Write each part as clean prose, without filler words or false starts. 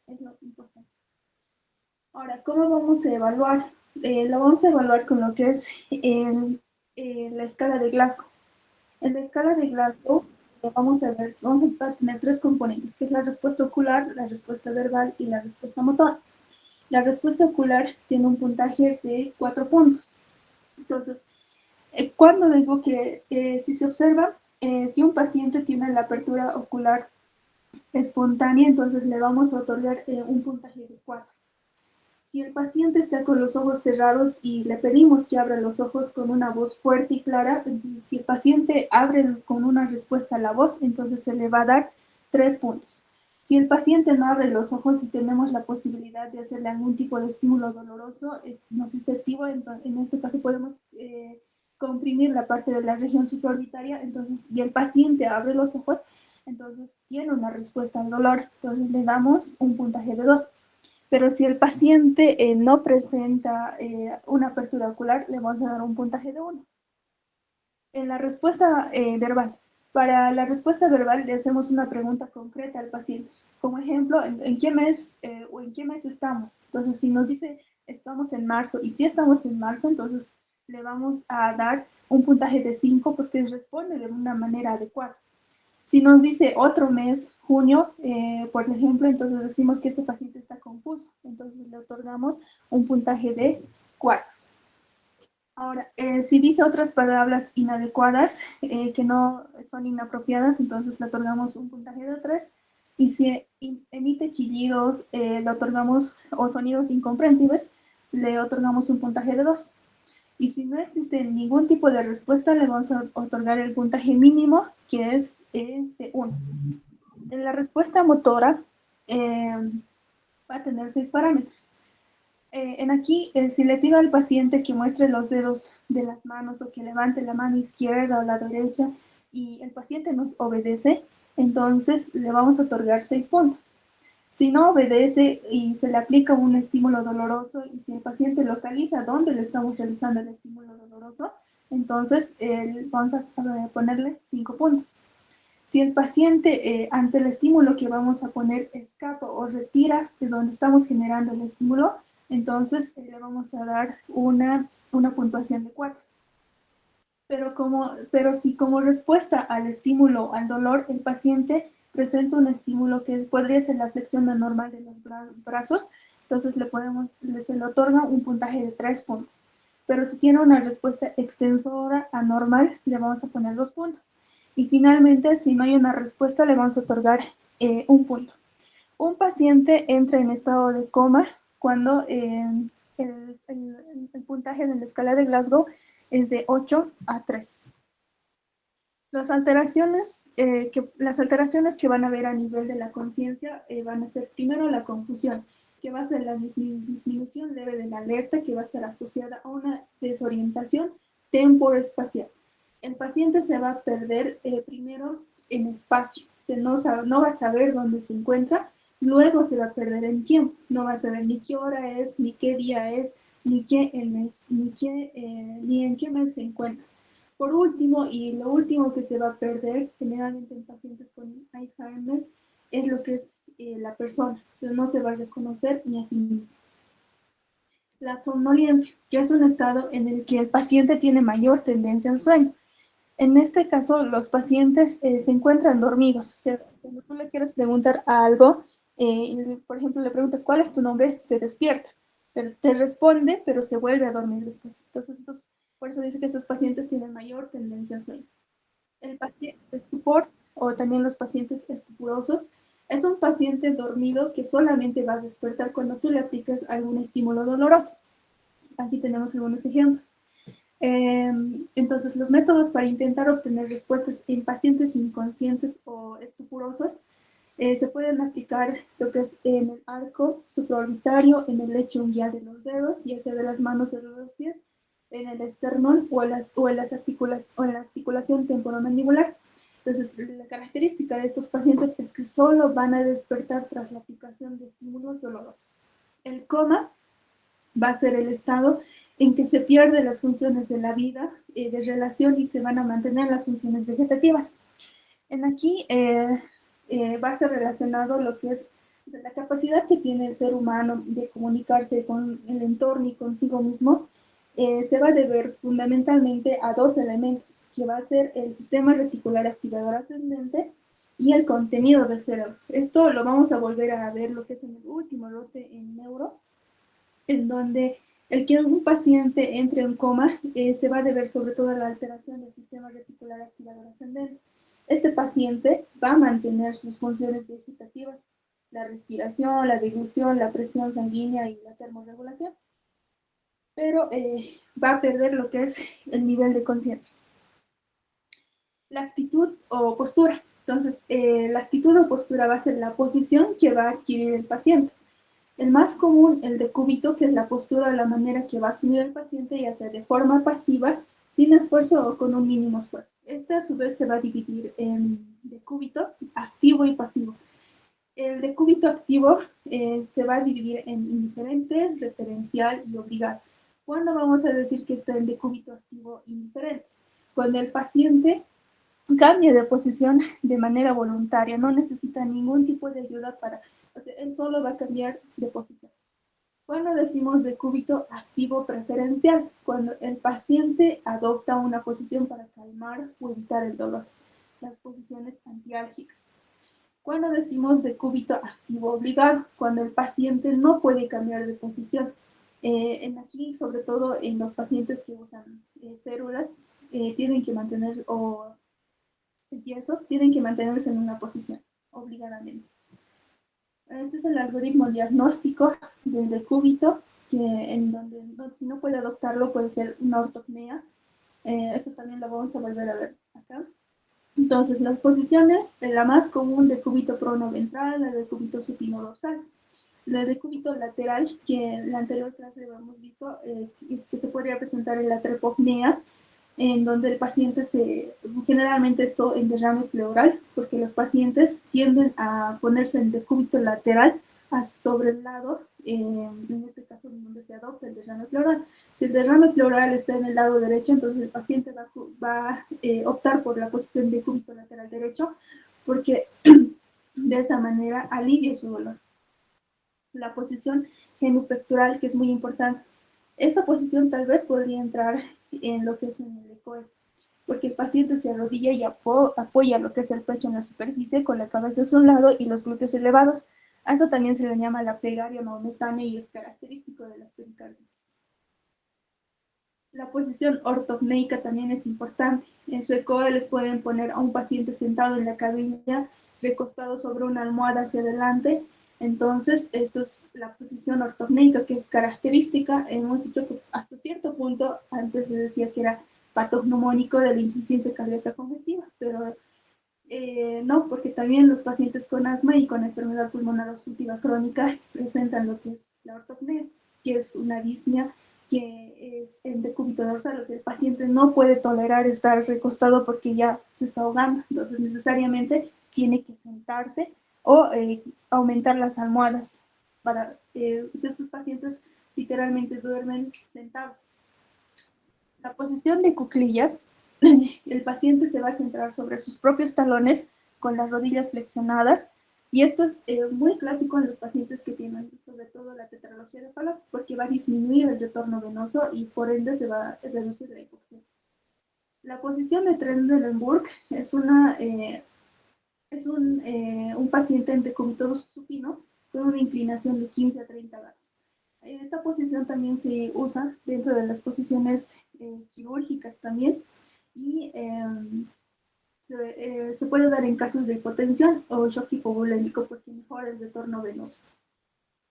es lo importante. Ahora, ¿cómo vamos a evaluar? Lo vamos a evaluar con lo que es la escala de Glasgow. En la escala de Glasgow vamos a ver, vamos a tener tres componentes, que es la respuesta ocular, la respuesta verbal y la respuesta motora. La respuesta ocular tiene un puntaje de 4 puntos. Entonces, cuando digo que si se observa, si un paciente tiene la apertura ocular espontánea, entonces le vamos a otorgar un puntaje de 4. Si el paciente está con los ojos cerrados y le pedimos que abra los ojos con una voz fuerte y clara, si el paciente abre con una respuesta a la voz, entonces se le va a dar 3 puntos. Si el paciente no abre los ojos y tenemos la posibilidad de hacerle algún tipo de estímulo doloroso, nociceptivo, en este caso podemos comprimir la parte de la región supraorbitaria, entonces, y el paciente abre los ojos, entonces tiene una respuesta al dolor, entonces le damos un puntaje de 2. Pero si el paciente no presenta una apertura ocular, le vamos a dar un puntaje de 1. En la respuesta verbal, para la respuesta verbal le hacemos una pregunta concreta al paciente. Como ejemplo, ¿en qué mes o en qué mes estamos? Entonces, si nos dice estamos en marzo y si estamos en marzo, entonces le vamos a dar un puntaje de 5 porque responde de una manera adecuada. Si nos dice otro mes, junio, por ejemplo, entonces decimos que este paciente está confuso. Entonces le otorgamos un puntaje de 4. Ahora, si dice otras palabras inadecuadas que no son inapropiadas, entonces le otorgamos un puntaje de 3. Y si emite chillidos, le otorgamos, o sonidos incomprensibles, le otorgamos un puntaje de 2. Y si no existe ningún tipo de respuesta, le vamos a otorgar el puntaje mínimo, que es de 1. En la respuesta motora va a tener 6 parámetros. En aquí, si le pido al paciente que muestre los dedos de las manos o que levante la mano izquierda o la derecha y el paciente nos obedece, entonces le vamos a otorgar 6 puntos. Si no obedece y se le aplica un estímulo doloroso y si el paciente localiza dónde le estamos realizando el estímulo doloroso, entonces vamos a ponerle 5 puntos. Si el paciente ante el estímulo que vamos a poner escapa o retira de donde estamos generando el estímulo, entonces le vamos a dar una puntuación de 4. Pero si como respuesta al estímulo, al dolor, el paciente presenta un estímulo que podría ser la flexión anormal de los brazos, entonces se le otorga un puntaje de 3 puntos. Pero si tiene una respuesta extensora anormal, le vamos a poner 2 puntos. Y finalmente, si no hay una respuesta, le vamos a otorgar un punto. Un paciente entra en estado de coma cuando el puntaje de la escala de Glasgow es de 8 a 3. Las alteraciones que van a haber a nivel de la conciencia van a ser primero la confusión, que va a ser la disminución leve de la alerta, que va a estar asociada a una desorientación temporoespacial. El paciente se va a perder primero en espacio, no va a saber dónde se encuentra, luego se va a perder en tiempo, no va a saber ni qué hora es, ni qué día es, ni en qué mes se encuentra. Por último, y lo último que se va a perder generalmente en pacientes con Alzheimer es lo que es la persona, o sea, no se va a reconocer ni a sí mismo. La somnolencia, que es un estado en el que el paciente tiene mayor tendencia al sueño. En este caso, los pacientes se encuentran dormidos. O sea, cuando tú le quieres preguntar algo, por ejemplo, le preguntas, ¿cuál es tu nombre? Se despierta, pero te responde, pero se vuelve a dormir después. Entonces, por eso dice que estos pacientes tienen mayor tendencia al sueño. El paciente estupor, o también los pacientes estupurosos, es un paciente dormido que solamente va a despertar cuando tú le aplicas algún estímulo doloroso. Aquí tenemos algunos ejemplos. Entonces, los métodos para intentar obtener respuestas en pacientes inconscientes o estupurosos se pueden aplicar lo que es en el arco supraorbitario, en el lecho unguial de los dedos, ya sea de las manos o de los pies, en el esternón o en la articulación temporomandibular. Entonces, la característica de estos pacientes es que solo van a despertar tras la aplicación de estímulos dolorosos. El coma va a ser el estado en que se pierden las funciones de la vida, de relación, y se van a mantener las funciones vegetativas. En aquí va a estar relacionado lo que es De la capacidad que tiene el ser humano de comunicarse con el entorno y consigo mismo se va a deber fundamentalmente a dos elementos, que va a ser el sistema reticular activador ascendente y el contenido del cerebro. Esto lo vamos a volver a ver lo que es en el último lote en neuro, en donde el que un paciente entre en coma se va a deber sobre todo a la alteración del sistema reticular activador ascendente. Este paciente va a mantener sus funciones vegetativas, la respiración, la deglución, la presión sanguínea y la termorregulación, pero va a perder lo que es el nivel de conciencia. La actitud o postura. Entonces, la actitud o postura va a ser la posición que va a adquirir el paciente. El más común, el decúbito, que es la postura o la manera que va a asumir el paciente, ya sea de forma pasiva, sin esfuerzo o con un mínimo esfuerzo. Este a su vez se va a dividir en decúbito activo y pasivo. El decúbito activo se va a dividir en indiferente, referencial y obligado. ¿Cuándo vamos a decir que está en decúbito activo indiferente? Cuando el paciente cambia de posición de manera voluntaria, no necesita ningún tipo de ayuda para, o sea, él solo va a cambiar de posición. Cuando decimos decúbito activo preferencial, cuando el paciente adopta una posición para calmar o evitar el dolor, las posiciones antiálgicas. Cuando decimos decúbito activo obligado, cuando el paciente no puede cambiar de posición. Aquí, sobre todo en los pacientes que usan férulas, tienen que mantener, o yesos, tienen que mantenerse en una posición, obligadamente. Este es el algoritmo diagnóstico del decúbito, que en donde si no puede adoptarlo puede ser una ortopnea. Eso también lo vamos a volver a ver acá. Entonces, las posiciones, la más común, decúbito prono-ventral, la decúbito supino-dorsal. La decúbito lateral, que en la anterior clase lo hemos visto, es que se podría presentar en la trepopnea, en donde el paciente generalmente esto en derrame pleural, porque los pacientes tienden a ponerse en decúbito lateral sobre el lado, en este caso donde se adopta el derrame pleural. Si el derrame pleural está en el lado derecho, entonces el paciente va a optar por la posición de decúbito lateral derecho, porque de esa manera alivia su dolor. La posición genupectoral, que es muy importante. Esta posición tal vez podría entrar en lo que es en el ECOE, porque el paciente se arrodilla y apoya lo que es el pecho en la superficie con la cabeza hacia un lado y los glúteos elevados. A esto también se le llama la plegaria maometánea y es característico de las pericardias. La posición ortopneica también es importante. En su ECOE les pueden poner a un paciente sentado en la camilla, recostado sobre una almohada hacia adelante. Entonces, esto es la posición ortopneica, que es característica. Hemos dicho que hasta cierto punto, antes se decía que era patognomónico de la insuficiencia cardíaca congestiva, pero no, porque también los pacientes con asma y con enfermedad pulmonar obstructiva crónica presentan lo que es la ortopnea, que es una disnea que es en decúbito dorsal, o sea, el paciente no puede tolerar estar recostado porque ya se está ahogando, entonces necesariamente tiene que sentarse o aumentar las almohadas para estos pacientes literalmente duermen sentados. La posición de cuclillas, el paciente se va a centrar sobre sus propios talones con las rodillas flexionadas, y esto es muy clásico en los pacientes que tienen sobre todo la tetralogía de Fallot, porque va a disminuir el retorno venoso y por ende se va a reducir la hipoxia. La posición de Trendelenburg es un paciente en decúbito supino con una inclinación de 15 a 30 grados. Esta posición también se usa dentro de las posiciones quirúrgicas también, y se puede dar en casos de hipotensión o shock hipovolémico porque mejora el retorno venoso.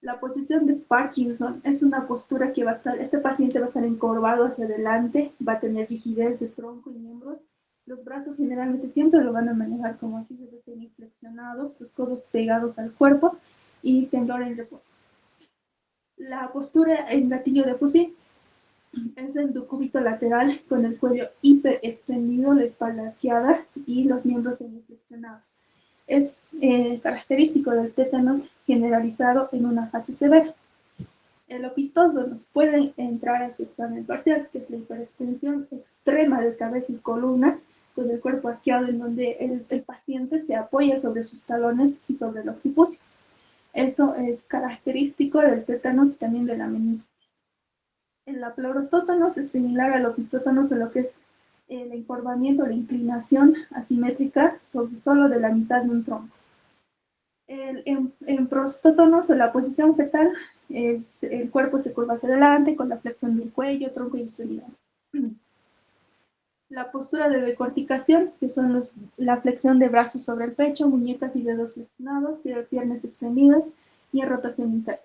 La posición de Parkinson es una postura que este paciente va a estar encorvado hacia adelante, va a tener rigidez de tronco y miembros. Los brazos generalmente siempre lo van a manejar como aquí, se ve semiflexionados, los codos pegados al cuerpo y temblor en reposo. La postura en gatillo de fusil es el decúbito lateral con el cuello hiperextendido, la espalda arqueada y los miembros semiflexionados. Es característico del tétanos generalizado en una fase severa. El opistógono puede entrar a su examen parcial, que es la hiperextensión extrema de cabeza y columna, con el cuerpo arqueado en donde el paciente se apoya sobre sus talones y sobre el occipucio. Esto es característico del tétanos y también de la meningitis. En la pleurostótonos es similar al opistótonos en lo que es el encorvamiento, la inclinación asimétrica solo de la mitad de un tronco. En prostótonos, la posición fetal, el cuerpo se curva hacia adelante con la flexión del cuello, tronco y extremidades. La postura de decorticación, que son la flexión de brazos sobre el pecho, muñecas y dedos flexionados, piernas extendidas y en rotación interna.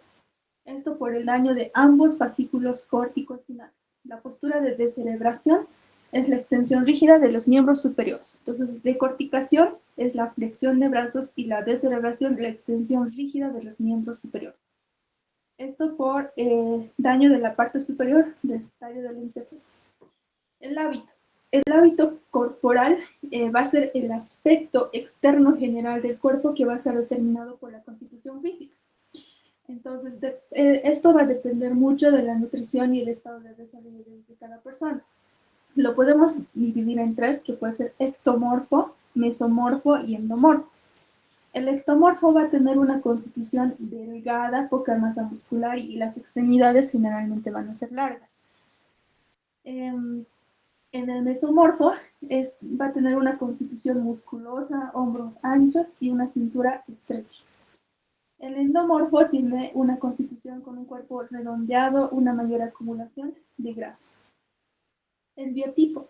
Esto por el daño de ambos fascículos córticos finales. La postura de descerebración es la extensión rígida de los miembros superiores. Entonces, decorticación es la flexión de brazos y la descerebración, la extensión rígida de los miembros superiores. Esto por daño de la parte superior del tallo del encéfalo. El hábito. El hábito corporal va a ser el aspecto externo general del cuerpo que va a estar determinado por la constitución física. Entonces, esto va a depender mucho de la nutrición y el estado de desarrollo de cada persona. Lo podemos dividir en tres, que puede ser ectomorfo, mesomorfo y endomorfo. El ectomorfo va a tener una constitución delgada, poca masa muscular y las extremidades generalmente van a ser largas. En el mesomorfo va a tener una constitución musculosa, hombros anchos y una cintura estrecha. El endomorfo tiene una constitución con un cuerpo redondeado, una mayor acumulación de grasa. El biotipo.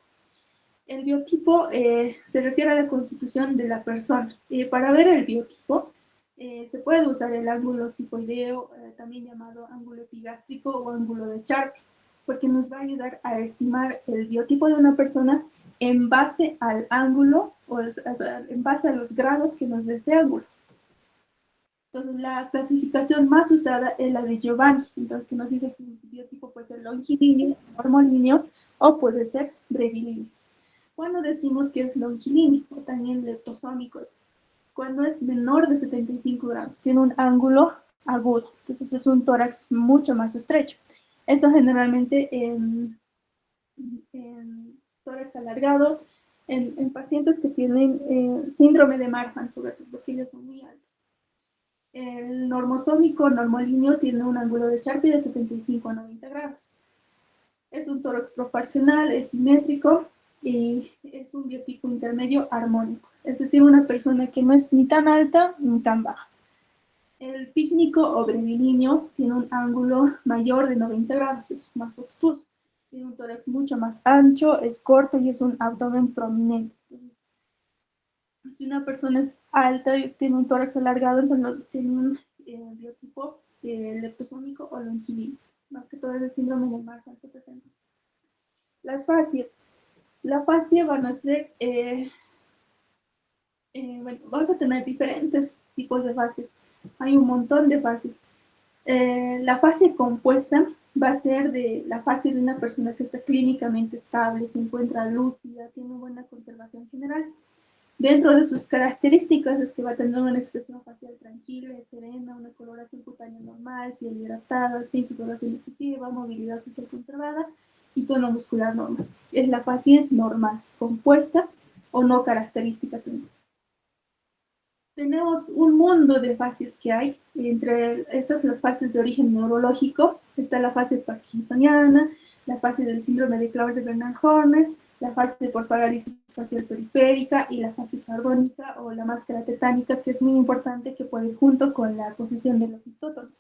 El biotipo se refiere a la constitución de la persona. Para ver el biotipo, se puede usar el ángulo cifoideo, también llamado ángulo epigástrico o ángulo de Charpy, porque nos va a ayudar a estimar el biotipo de una persona en base al ángulo, en base a los grados que nos dé este ángulo. Entonces, la clasificación más usada es la de Giovanni, entonces que nos dice que un biotipo puede ser longilíneo, normolíneo o puede ser brevilíneo. Cuando decimos que es longilíneo o también leptosómico, cuando es menor de 75 grados, tiene un ángulo agudo, entonces es un tórax mucho más estrecho. Esto generalmente en tórax alargado, en pacientes que tienen síndrome de Marfan, sobre todo porque ellos son muy altos. El normosómico normolíneo tiene un ángulo de Charpy de 75 a 90 grados. Es un tórax proporcional, es simétrico y es un biotipo intermedio armónico. Es decir, una persona que no es ni tan alta ni tan baja. El pícnico o brevilíneo tiene un ángulo mayor de 90 grados, es más obtuso. Tiene un tórax mucho más ancho, es corto y es un abdomen prominente. Entonces, si una persona es alta y tiene un tórax alargado, entonces tiene un biotipo leptosómico o longilíneo. Más que todo el síndrome de Marfan se presenta. Las fascias. La fascia van a ser, bueno, vamos a tener diferentes tipos de fascias. Hay un montón de fascias. La fascia compuesta va a ser de la fascia de una persona que está clínicamente estable, se encuentra lúcida, tiene buena conservación general. Dentro de sus características es que va a tener una expresión facial tranquila, serena, una coloración cutánea normal, piel hidratada, sin sudoración excesiva, movilidad facial conservada y tono muscular normal. Es la fascia normal, compuesta o no característica también. Tenemos un mundo de fases que hay, entre esas las fases de origen neurológico, está la fase parkinsoniana, la fase del síndrome de Claude-Bernard-Horner, la fase por parálisis facial periférica y la fase sardónica o la máscara tetánica, que es muy importante que puede ir junto con la posición de los histótonos.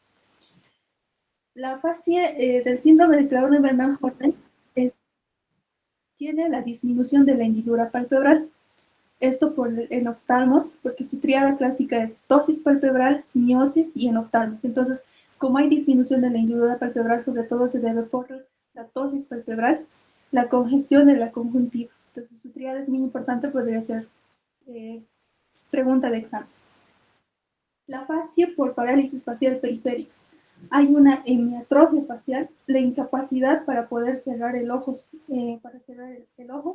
La fase del síndrome de Claude-Bernard-Horner tiene la disminución de la hendidura palpebral. Esto en oftalmos, porque su tríada clásica es ptosis palpebral, miosis y enoftalmos. Entonces, como hay disminución de la hendidura palpebral, sobre todo se debe por la ptosis palpebral, la congestión de la conjuntiva. Entonces, su tríada es muy importante, podría ser pregunta de examen. La fascia por parálisis facial periférica. Hay una hemiatrofia facial, la incapacidad para poder cerrar el ojo,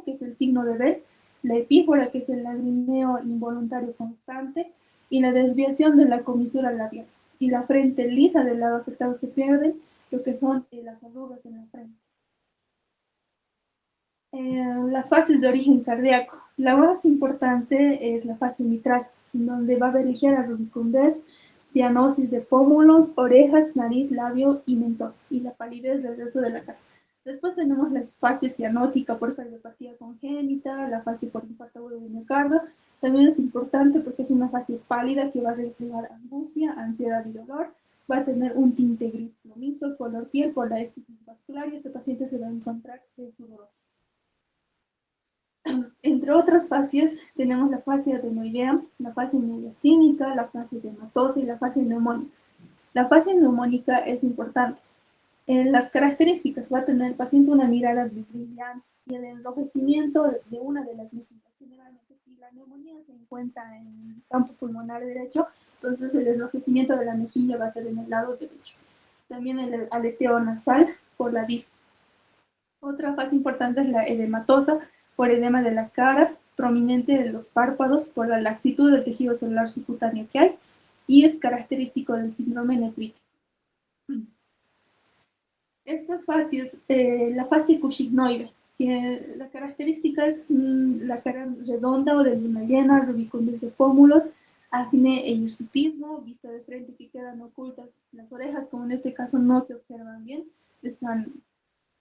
que es el signo de Bell, la epífora, que es el lagrimeo involuntario constante, y la desviación de la comisura labial. Y la frente lisa del lado afectado se pierde, lo que son las arrugas en la frente. Las fases de origen cardíaco. La más importante es la fase mitral, donde va a haber ligera rubicundez, cianosis de pómulos, orejas, nariz, labio y mentón, y la palidez del resto de la cara. Después tenemos la fascia cianótica por cardiopatía congénita, la fascia por infarto agudo de miocardio. También es importante porque es una fascia pálida que va a reflejar angustia, ansiedad y dolor. Va a tener un tinte gris plomizo, color piel por la estesis vascular, y este paciente se va a encontrar sudoroso. Entre otras fascias tenemos la fascia adenoidea, la fascia mediastínica, la fascia edematosa y la fascia neumónica. La fascia neumónica es importante. En las características va a tener el paciente una mirada brillante y el enrojecimiento de una de las mejillas. Generalmente, si la neumonía se encuentra en el campo pulmonar derecho, entonces el enrojecimiento de la mejilla va a ser en el lado derecho. También el aleteo nasal por la disco. Otra fase importante es la edematosa, por edema de la cara, prominente de los párpados, por la laxitud del tejido celular subcutáneo que hay, y es característico del síndrome nefrítico. Estas facies, la fascia cushignoide, que la característica es la cara redonda o de luna llena, rubicumbres de pómulos, acné e hirsutismo, vista de frente que quedan ocultas. Las orejas, como en este caso, no se observan bien, están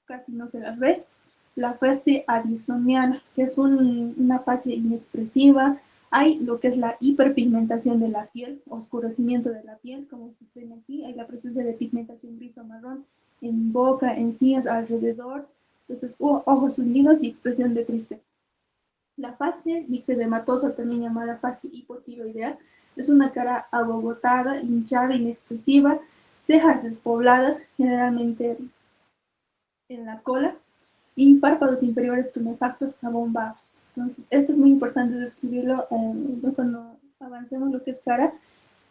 casi no se las ve. La fascia addisoniana, que es una fascia inexpresiva. Hay lo que es la hiperpigmentación de la piel, oscurecimiento de la piel, como se ven aquí. Hay la presencia de pigmentación gris o marrón en boca, encías, alrededor. Entonces, ojos hundidos y expresión de tristeza. La fascia mixedematosa, también llamada fascia hipotiroidea, es una cara abogotada, hinchada, inexpresiva, cejas despobladas, generalmente en la cola, y párpados inferiores tumefactos abombados. Entonces, esto es muy importante describirlo cuando avancemos lo que es cara.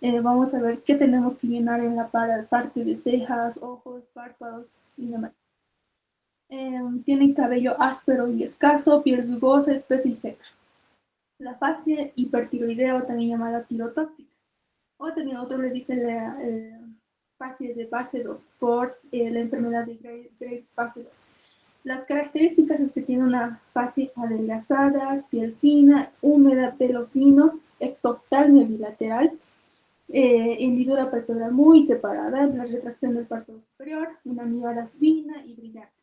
Vamos a ver qué tenemos que llenar en la parte de cejas, ojos, párpados y demás. Tienen cabello áspero y escaso, piel rugosa, espesa y seca. La fascia hipertiroidea, o también llamada tirotóxica. O también otro le dice la fascia de Basedow por la enfermedad de Graves-Basedow. Las características es que tiene una fascia adelgazada, piel fina, húmeda, pelo fino, exoftalmia bilateral, hendidura palpebral muy separada, la retracción del párpado superior, una mirada fina y brillante.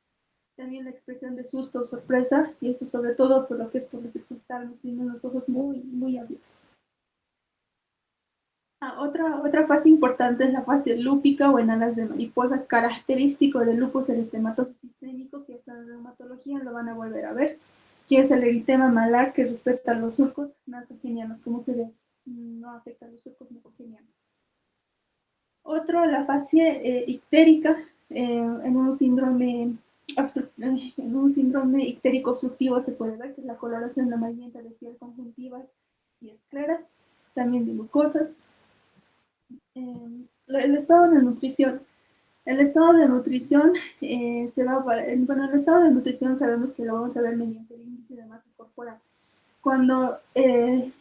También la expresión de susto o sorpresa, y esto sobre todo por lo que es por los exoftalmos, tienen los ojos muy abiertos. Otra fase importante es la fase lúpica o en alas de mariposa, característico del lupus eritematoso sistémico, que esta reumatología lo van a volver a ver, que es el eritema malar que respecta a los surcos nasogenianos, como se ve, no afecta a los surcos nasogenianos. Otro, la fase ictérica, en un síndrome ictérico obstructivo se puede ver que es la coloración amarillenta de piel, conjuntivas y escleras, también de mucosas. El estado de nutrición. El estado de nutrición bueno, el estado de nutrición sabemos que lo vamos a ver mediante el índice de masa corporal. Cuando el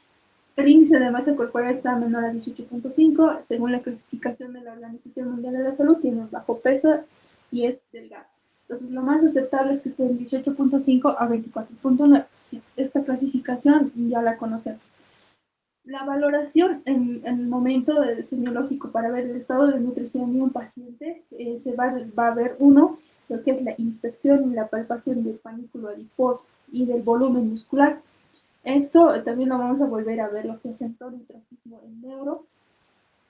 índice de masa corporal está menor a 18.5, según la clasificación de la Organización Mundial de la Salud, tiene un bajo peso y es delgado. Entonces, lo más aceptable es que esté en 18.5 a 24.9. Esta clasificación ya la conocemos. La valoración en el momento semiológico para ver el estado de nutrición de un paciente se va a ver uno, lo que es la inspección y la palpación del panículo adiposo y del volumen muscular. Esto también lo vamos a volver a ver, lo que es en tonitropismo en neuro,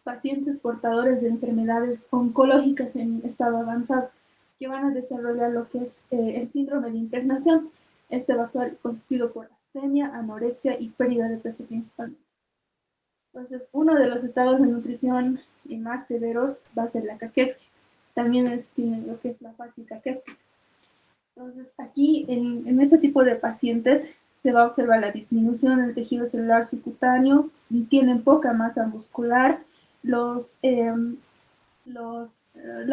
pacientes portadores de enfermedades oncológicas en estado avanzado que van a desarrollar lo que es el síndrome de impregnación. Este va a estar constituido por astenia, anorexia y pérdida de peso principalmente. Entonces, uno de los estados de nutrición más severos va a ser la caquexia. También tiene lo que es la fase caquética. Entonces, aquí en este tipo de pacientes se va a observar la disminución del tejido celular subcutáneo, y tienen poca masa muscular, la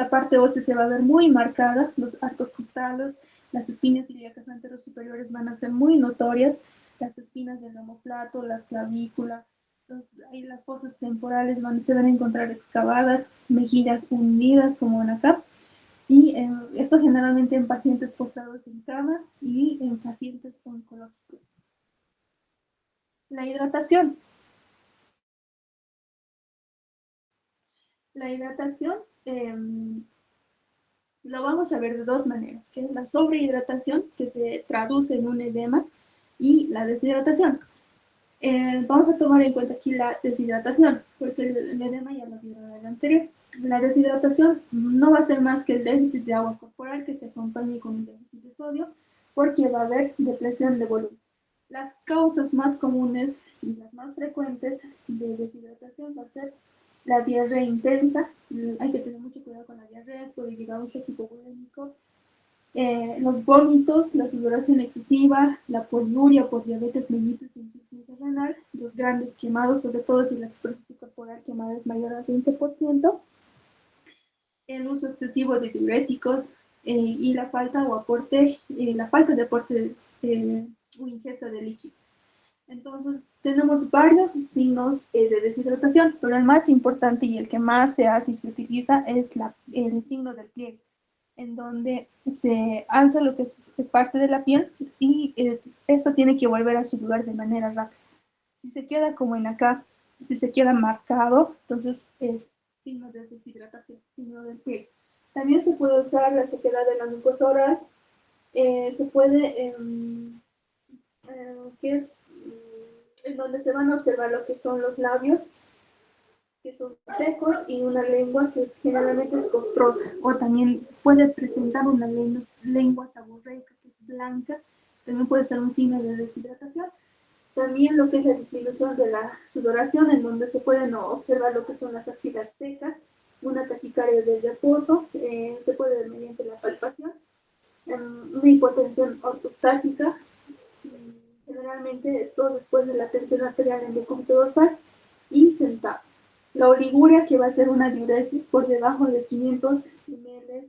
parte ósea se va a ver muy marcada, los arcos costales, las espinas ilíacas anterosuperiores van a ser muy notorias, las espinas del omoplato, las clavículas, ahí las fosas temporales se van a encontrar excavadas, mejillas hundidas como en acá, y esto generalmente en pacientes postrados en cama y en pacientes oncológicos. La hidratación. La hidratación lo vamos a ver de dos maneras, que es la sobrehidratación, que se traduce en un edema, y la deshidratación. Vamos a tomar en cuenta aquí la deshidratación, porque el edema ya lo vieron en el anterior. La deshidratación no va a ser más que el déficit de agua corporal que se acompañe con un déficit de sodio, porque va a haber depresión de volumen. Las causas más comunes y las más frecuentes de deshidratación va a ser la diarrea intensa. Hay que tener mucho cuidado con la diarrea, puede llegar a un shock hipovolémico, los vómitos, la sudoración excesiva, la poliuria por diabetes mellitus e insuficiencia renal, los grandes quemados, sobre todo si la superficie corporal quemada es mayor al 20%, el uso excesivo de diuréticos y la falta de aporte o ingesta de líquido. Entonces, tenemos varios signos de deshidratación, pero el más importante y el que más se hace y se utiliza es el signo del pliegue, en donde se alza lo que es parte de la piel y esto tiene que volver a su lugar de manera rápida. Si se queda como en acá, si se queda marcado, entonces es signo de deshidratación, signo del pliegue. También se puede usar la sequedad de la mucosa oral, se puede, que es en donde se van a observar lo que son los labios, que son secos, y una lengua que generalmente es costrosa, o también puede presentar una lengua saborreica que es blanca, también puede ser un signo de deshidratación. También lo que es la disminución de la sudoración, en donde se pueden observar lo que son las axilas secas, una taquicardia del reposo, se puede ver mediante la palpación, una hipotensión ortostática, generalmente esto después de la tensión arterial en decúbito dorsal y sentado. La oliguria, que va a ser una diuresis por debajo de 500 ml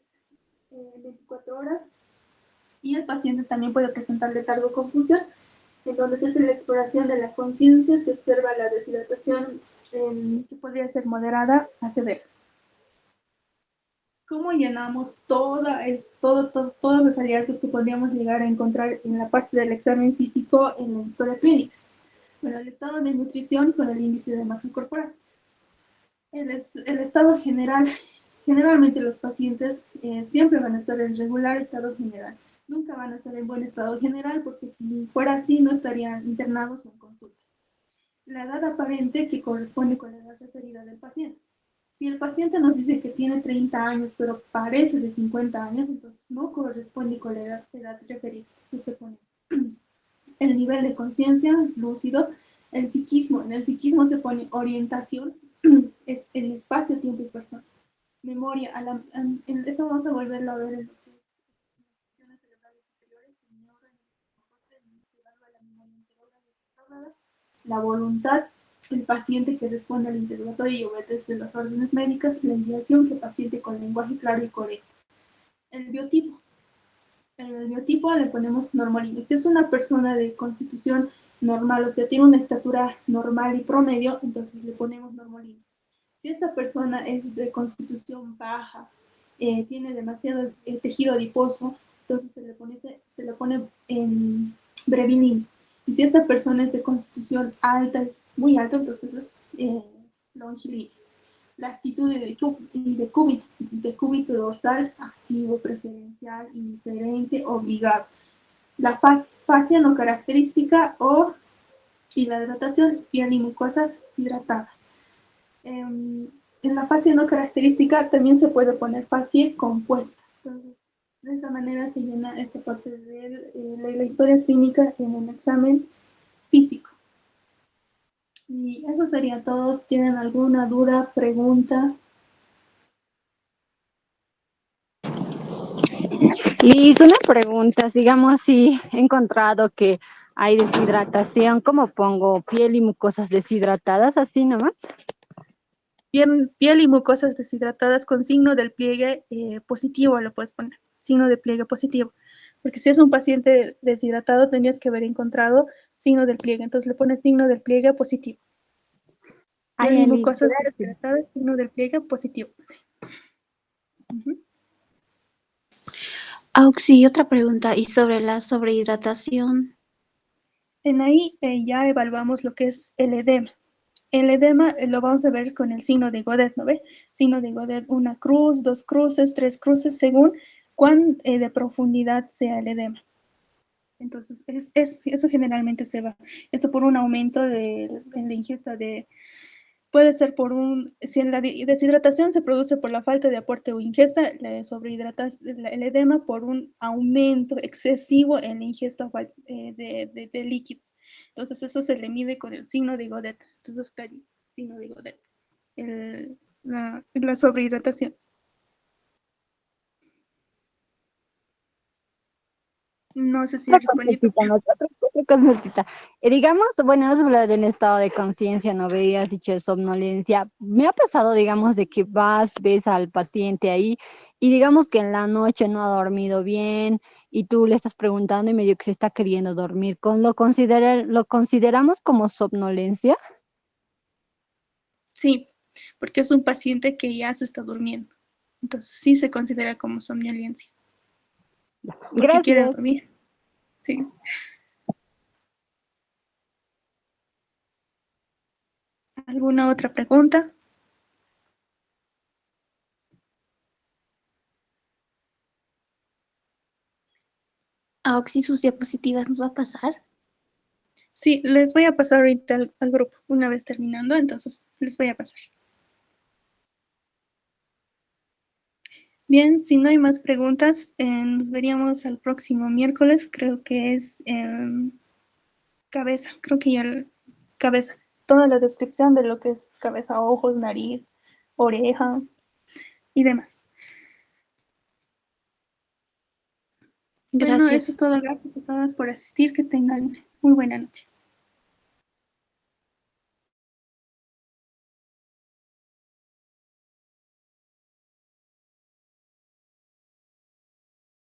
en 24 horas. Y el paciente también puede presentar letargo confusión, en donde se hace la exploración de la conciencia, se observa la deshidratación que podría ser moderada a severa. ¿Cómo llenamos todos los hallazgos que podríamos llegar a encontrar en la parte del examen físico en la historia clínica? Bueno, el estado de nutrición con el índice de masa corporal. El estado general, generalmente los pacientes siempre van a estar en regular estado general. Nunca van a estar en buen estado general, porque si fuera así no estarían internados o en consulta. La edad aparente, que corresponde con la edad referida del paciente. Si el paciente nos dice que tiene 30 años, pero parece de 50 años, entonces no corresponde con la edad referida. Entonces se pone el nivel de conciencia, lúcido, el psiquismo. En el psiquismo se pone orientación, es el espacio, tiempo y persona. Memoria, eso vamos a volverlo a ver en lo que es funciones cerebrales superiores, la voluntad, el paciente que responde al interrogatorio y obedece las órdenes médicas, la ideación, que el paciente con lenguaje claro y correcto. El biotipo. En el biotipo le ponemos normalino. Si es una persona de constitución normal, o sea, tiene una estatura normal y promedio, entonces le ponemos normalino. Si esta persona es de constitución baja, tiene demasiado tejido adiposo, entonces se le pone en brevilino. Y si esta persona es de constitución alta, es muy alta, entonces es longilíneo. La actitud de cúbito dorsal, activo, preferencial, indiferente, obligado. La fascia no característica y la hidratación, piel y mucosas hidratadas. En la fascia no característica también se puede poner fascia compuesta. Entonces, de esa manera se llena esta parte de la historia clínica en el examen físico. Y eso sería todo. Si tienen alguna duda, pregunta. Liz, una pregunta, digamos, si he encontrado que hay deshidratación, ¿cómo pongo piel y mucosas deshidratadas, así nomás? Piel y mucosas deshidratadas con signo del pliegue positivo, lo puedes poner, signo de pliegue positivo. Porque si es un paciente deshidratado, tendrías que haber encontrado signo del pliegue, entonces le pones signo del pliegue positivo. Piel y Liz, mucosas claro que deshidratadas, signo del pliegue positivo. Uh-huh. Auxi, otra pregunta, y sobre la sobrehidratación. En ahí ya evaluamos lo que es el edema. El edema lo vamos a ver con el signo de Godet, ¿no ve? Signo de Godet, una cruz, dos cruces, tres cruces, según cuán de profundidad sea el edema. Entonces, eso generalmente se va. Esto por un aumento en la ingesta de. Puede ser si la deshidratación se produce por la falta de aporte o ingesta, la sobrehidratación, el edema por un aumento excesivo en la ingesta de líquidos. Entonces, eso se le mide con el signo de Godet. Entonces, claro, signo de Godet, la sobrehidratación. No sé si Otra respondí tu consultita, ¿no? Otra consultita. Digamos, bueno, hemos hablado de un estado de conciencia, no veías dicho de somnolencia. Me ha pasado, digamos, de que ves al paciente ahí y digamos que en la noche no ha dormido bien y tú le estás preguntando y medio que se está queriendo dormir. ¿Lo consideramos como somnolencia? Sí, porque es un paciente que ya se está durmiendo. Entonces, sí se considera como somnolencia, porque quiere Gracias. dormir. Sí. ¿Alguna otra pregunta? A Oxy sus diapositivas nos va a pasar. Sí, les voy a pasar ahorita al grupo, una vez terminando, entonces les voy a pasar. Bien, si no hay más preguntas, nos veríamos al próximo miércoles, creo que es cabeza, creo que ya cabeza, toda la descripción de lo que es cabeza, ojos, nariz, oreja y demás. Bueno, eso Gracias. es todo, gracias a todas por asistir, que tengan muy buena noche.